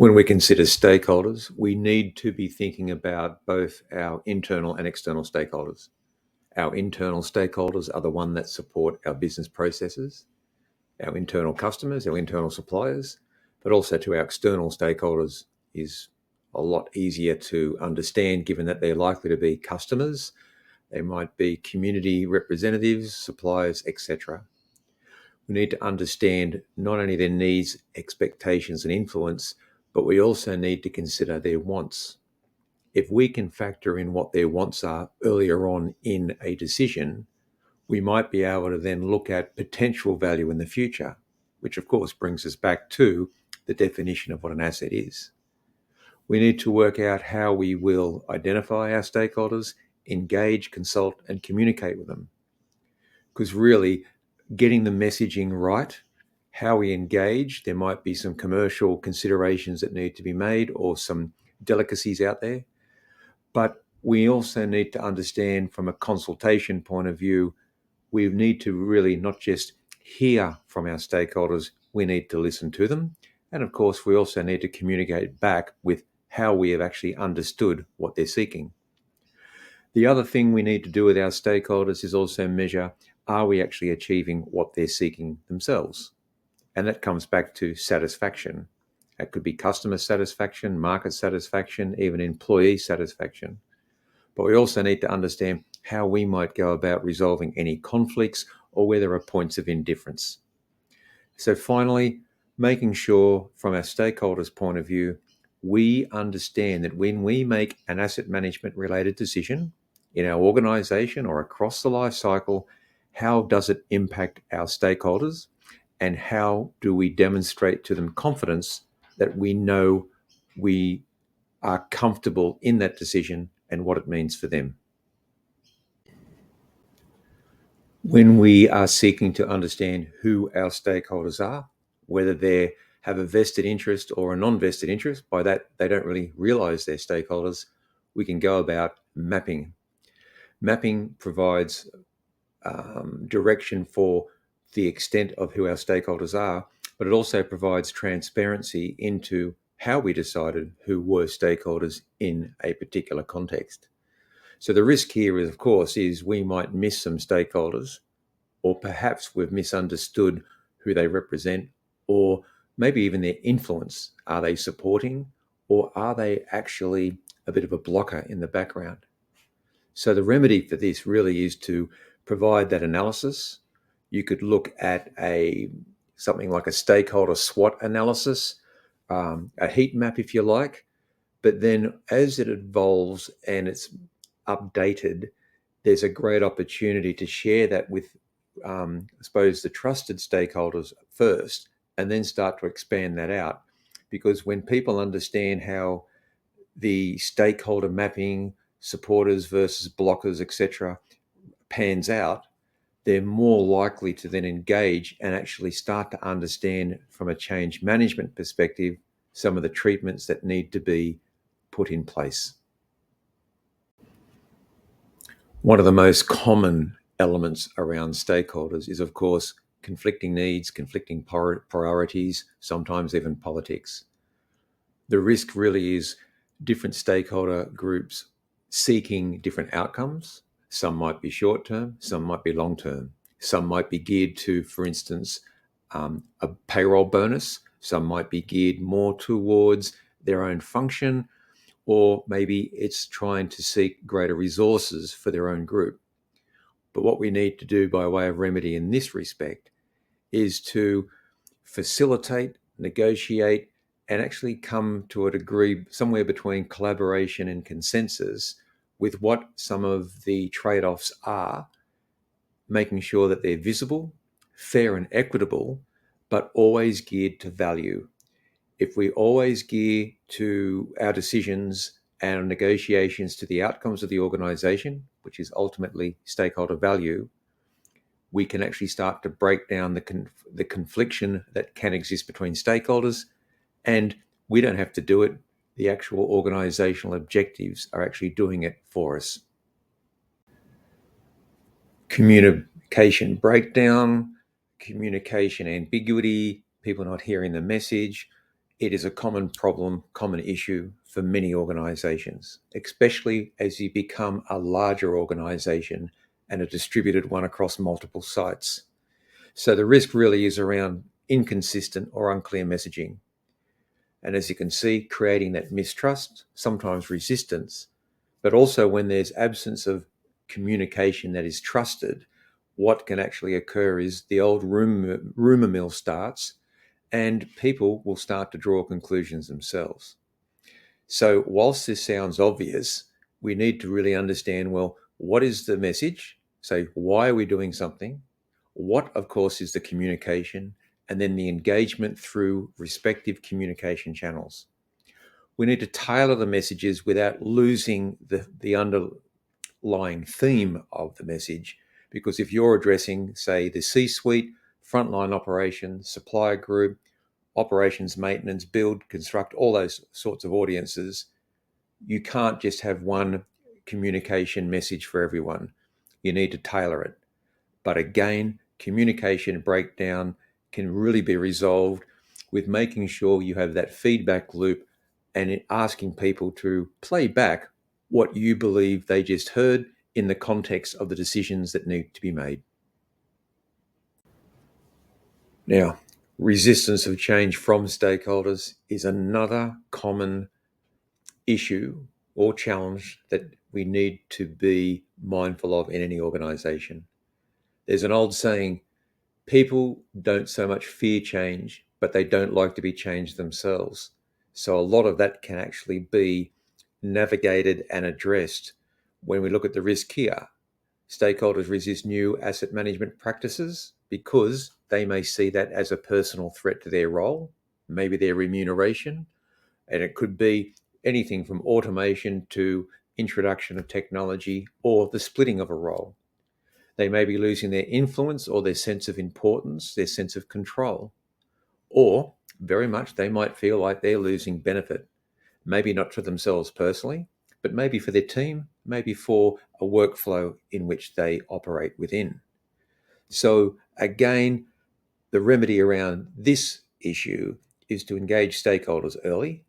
When we consider stakeholders, we need to be thinking about both our internal and external stakeholders. Our internal stakeholders are the ones that support our business processes, our internal customers, our internal suppliers, but also to our external stakeholders is a lot easier to understand given that they're likely to be customers, they might be community representatives, suppliers, etc. We need to understand not only their needs, expectations, and influence, but we also need to consider their wants. If we can factor in what their wants are earlier on in a decision, we might be able to then look at potential value in the future, which of course brings us back to the definition of what an asset is. We need to work out how we will identify our stakeholders, engage, consult, and communicate with them. Because really, getting the messaging right, how we engage, there might be some commercial considerations that need to be made or some delicacies out there. But we also need to understand from a consultation point of view, we need to really not just hear from our stakeholders, we need to listen to them. And of course, we also need to communicate back with how we have actually understood what they're seeking. The other thing we need to do with our stakeholders is also measure, are we actually achieving what they're seeking themselves? And that comes back to satisfaction. That could be customer satisfaction, market satisfaction, even employee satisfaction. But we also need to understand how we might go about resolving any conflicts or where there are points of indifference. So finally, making sure from our stakeholders' point of view, we understand that when we make an asset management related decision in our organisation or across the life cycle, how does it impact our stakeholders and how do we demonstrate to them confidence that we know we are comfortable in that decision and what it means for them. When we are seeking to understand who our stakeholders are, whether they have a vested interest or a non-vested interest, by that they don't really realize they're stakeholders, we can go about mapping. Mapping provides direction for the extent of who our stakeholders are, but it also provides transparency into how we decided who were stakeholders in a particular context. So the risk here is, of course, is we might miss some stakeholders, or perhaps we've misunderstood who they represent, or maybe even their influence. Are they supporting, or are they actually a bit of a blocker in the background? So the remedy for this really is to provide that analysis. You could look at something like a stakeholder SWOT analysis, a heat map if you like, but then as it evolves and it's updated, there's a great opportunity to share that with, I suppose, the trusted stakeholders first, and then start to expand that out. Because when people understand how the stakeholder mapping, supporters versus blockers, etc., pans out, they're more likely to then engage and actually start to understand from a change management perspective some of the treatments that need to be put in place. One of the most common elements around stakeholders is, of course, conflicting needs, conflicting priorities, sometimes even politics. The risk really is different stakeholder groups seeking different outcomes. Some might be short-term, some might be long-term. Some might be geared to, for instance, a payroll bonus. Some might be geared more towards their own function, or maybe it's trying to seek greater resources for their own group. But what we need to do by way of remedy in this respect is to facilitate, negotiate, and actually come to a degree somewhere between collaboration and consensus with what some of the trade-offs are, making sure that they're visible, fair and equitable, but always geared to value. If we always gear to our decisions and our negotiations to the outcomes of the organisation, which is ultimately stakeholder value, we can actually start to break down the confliction that can exist between stakeholders, and we don't have to do it. The actual organisational objectives are actually doing it for us. Communication breakdown, communication ambiguity, people not hearing the message, it is a common problem, common issue for many organisations, especially as you become a larger organisation and a distributed one across multiple sites. So the risk really is around inconsistent or unclear messaging. And as you can see, creating that mistrust, sometimes resistance, but also when there's absence of communication that is trusted, what can actually occur is the old rumour mill starts and people will start to draw conclusions themselves. So whilst this sounds obvious, we need to really understand, well, what is the message? So why are we doing something? What, of course, is the communication? And then the engagement through respective communication channels. We need to tailor the messages without losing the underlying theme of the message. Because if you're addressing, say, the C-suite, frontline operations, supplier group, operations, maintenance, build, construct, all those sorts of audiences, you can't just have one communication message for everyone. You need to tailor it. But again, communication breakdown can really be resolved with making sure you have that feedback loop and asking people to play back what you believe they just heard in the context of the decisions that need to be made. Now, resistance of change from stakeholders is another common issue or challenge that we need to be mindful of in any organization. There's an old saying, people don't so much fear change, but they don't like to be changed themselves. So a lot of that can actually be navigated and addressed when we look at the risk here. Stakeholders resist new asset management practices because they may see that as a personal threat to their role, maybe their remuneration, and it could be anything from automation to introduction of technology or the splitting of a role. They may be losing their influence or their sense of importance, their sense of control, or very much they might feel like they're losing benefit, maybe not for themselves personally, but maybe for their team, maybe for a workflow in which they operate within. So again, the remedy around this issue is to engage stakeholders early,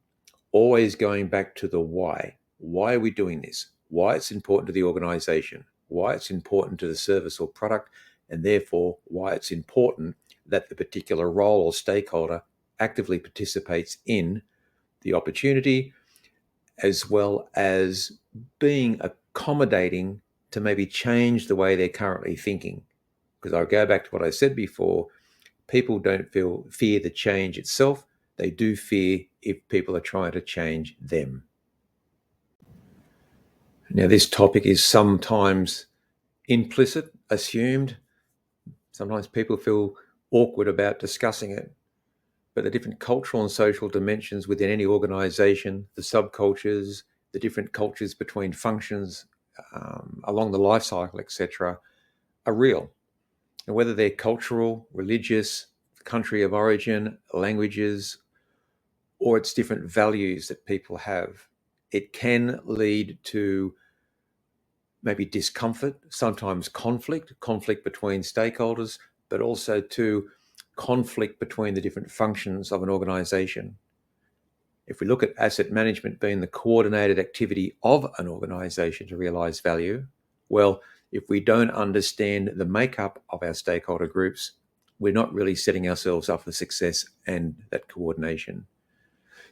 always going back to the why. Why are we doing this? Why it's important to the organization, why it's important to the service or product, and therefore why it's important that the particular role or stakeholder actively participates in the opportunity, as well as being accommodating to maybe change the way they're currently thinking. Because I'll go back to what I said before, people don't fear the change itself. They do fear if people are trying to change them. Now, this topic is sometimes implicit, assumed. Sometimes people feel awkward about discussing it. But the different cultural and social dimensions within any organization, the subcultures, the different cultures between functions along the life cycle, etc., are real. And whether they're cultural, religious, country of origin, languages, or it's different values that people have, it can lead to maybe discomfort, sometimes conflict between stakeholders, but also to conflict between the different functions of an organization. If we look at asset management being the coordinated activity of an organization to realize value, well, if we don't understand the makeup of our stakeholder groups, we're not really setting ourselves up for success and that coordination.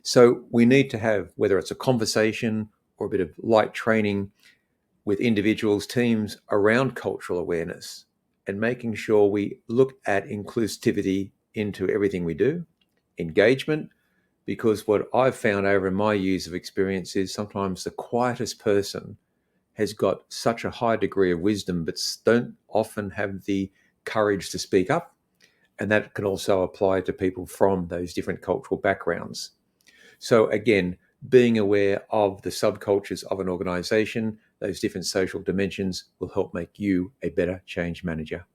So we need to have, whether it's a conversation or a bit of light training with individuals, teams around cultural awareness and making sure we look at inclusivity into everything we do, engagement, because what I've found over my years of experience is sometimes the quietest person has got such a high degree of wisdom, but don't often have the courage to speak up. And that can also apply to people from those different cultural backgrounds. So again, being aware of the subcultures of an organization, those different social dimensions will help make you a better change manager.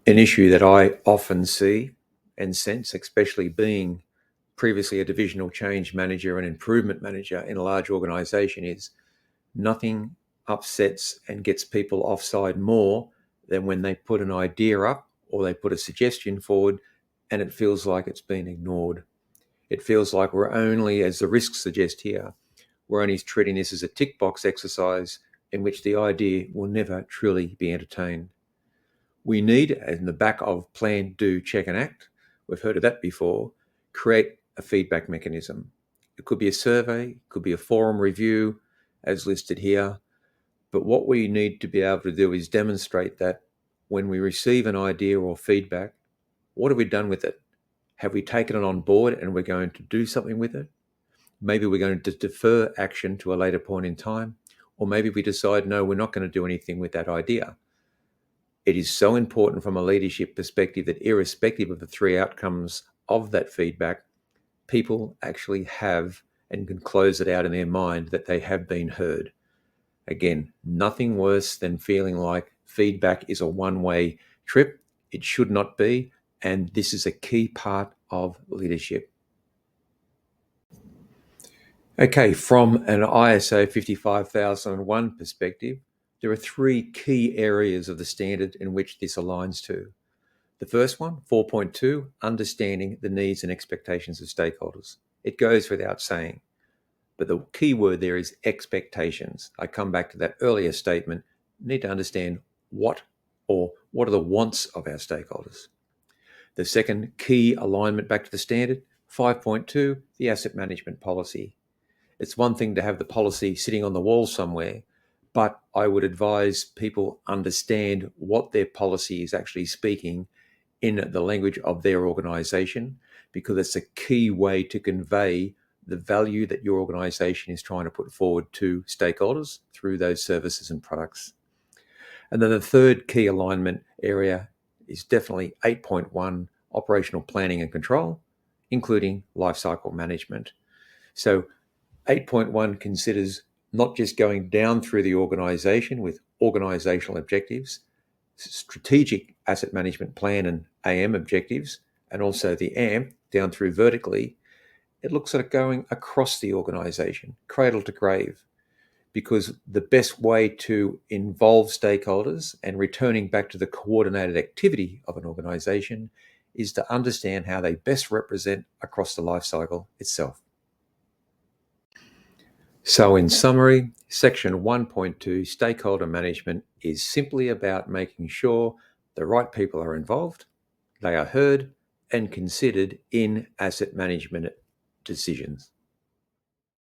An issue that I often see and sense, especially being previously a divisional change manager and improvement manager in a large organization, is nothing upsets and gets people offside more than when they put an idea up or they put a suggestion forward and it feels like it's been ignored. It feels like we're only, as the risks suggest here, we're only treating this as a tick box exercise in which the idea will never truly be entertained. We need, in the back of plan, do, check and act, we've heard of that before, create a feedback mechanism. It could be a survey, it could be a forum review as listed here. But what we need to be able to do is demonstrate that when we receive an idea or feedback, what have we done with it? Have we taken it on board and we're going to do something with it? Maybe we're going to defer action to a later point in time, or maybe we decide, no, we're not going to do anything with that idea. It is so important from a leadership perspective that irrespective of the three outcomes of that feedback, people actually have and can close it out in their mind that they have been heard. Again, nothing worse than feeling like feedback is a one-way trip. It should not be, and this is a key part of leadership. Okay, from an ISO 55001 perspective, there are three key areas of the standard in which this aligns to. The first one, 4.2, understanding the needs and expectations of stakeholders. It goes without saying, but the key word there is expectations. I come back to that earlier statement, need to understand what are the wants of our stakeholders. The second key alignment back to the standard, 5.2, the asset management policy. It's one thing to have the policy sitting on the wall somewhere, but I would advise people understand what their policy is actually speaking in the language of their organisation, because it's a key way to convey the value that your organisation is trying to put forward to stakeholders through those services and products. And then the third key alignment area is definitely 8.1, operational planning and control, including lifecycle management. So 8.1 considers not just going down through the organisation with organisational objectives, strategic asset management plan and AM objectives, and also the AMP down through vertically. It looks at it going across the organisation, cradle to grave, because the best way to involve stakeholders and returning back to the coordinated activity of an organisation is to understand how they best represent across the life cycle itself. So in summary, section 1.2, stakeholder management, is simply about making sure the right people are involved, they are heard and considered in asset management decisions.